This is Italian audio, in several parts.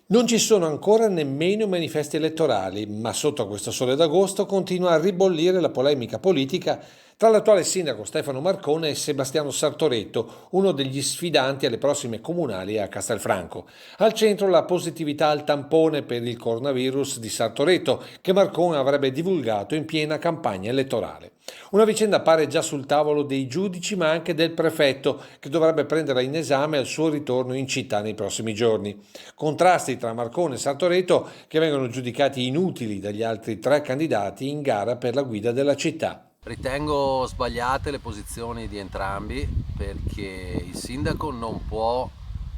Non ci sono ancora nemmeno i manifesti elettorali, ma sotto questo sole d'agosto continua a ribollire la polemica politica tra l'attuale sindaco Stefano Marcone e Sebastiano Sartoretto, uno degli sfidanti alle prossime comunali a Castelfranco. Al centro la positività al tampone per il coronavirus di Sartoretto, che Marcone avrebbe divulgato in piena campagna elettorale. Una vicenda appare già sul tavolo dei giudici, ma anche del prefetto, che dovrebbe prenderla in esame al suo ritorno in città nei prossimi giorni. Contrasti tra Marcone e Sartoretto che vengono giudicati inutili dagli altri tre candidati in gara per la guida della città. Ritengo sbagliate le posizioni di entrambi perché il sindaco non può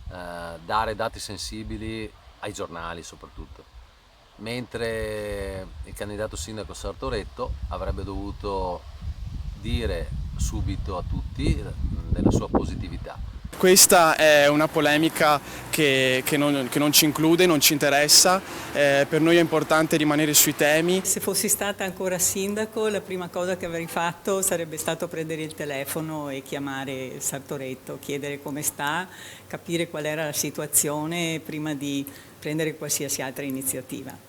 dare dati sensibili ai giornali soprattutto, mentre il candidato sindaco Sartoretto avrebbe dovuto dire subito a tutti della sua positività. Questa è una polemica che non ci include, non ci interessa, per noi è importante rimanere sui temi. Se fossi stata ancora sindaco, la prima cosa che avrei fatto sarebbe stato prendere il telefono e chiamare Sartoretto, chiedere come sta, capire qual era la situazione prima di prendere qualsiasi altra iniziativa.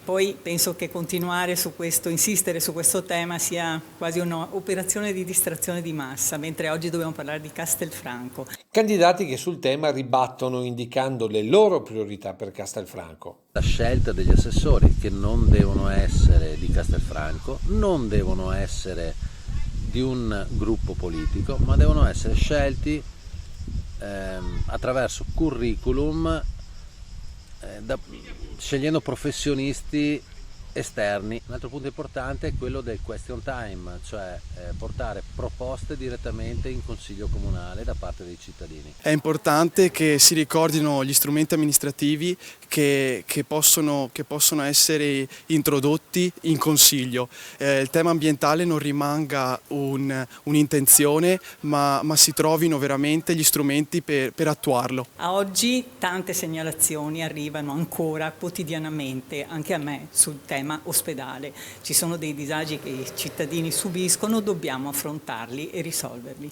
Poi penso che continuare su questo, insistere su questo tema sia quasi un'operazione di distrazione di massa, mentre oggi dobbiamo parlare di Castelfranco. Candidati che sul tema ribattono indicando le loro priorità per Castelfranco. La scelta degli assessori, che non devono essere di Castelfranco, non devono essere di un gruppo politico, ma devono essere scelti attraverso curriculum, scegliendo professionisti esterni. Un altro punto importante è quello del question time, cioè portare proposte direttamente in consiglio comunale da parte dei cittadini. È importante che si ricordino gli strumenti amministrativi che possono essere introdotti in consiglio. Il tema ambientale non rimanga un'intenzione, ma si trovino veramente gli strumenti per attuarlo. A oggi tante segnalazioni arrivano ancora quotidianamente, anche a me, sul tema ospedale. Ci sono dei disagi che i cittadini subiscono, dobbiamo affrontarli e risolverli.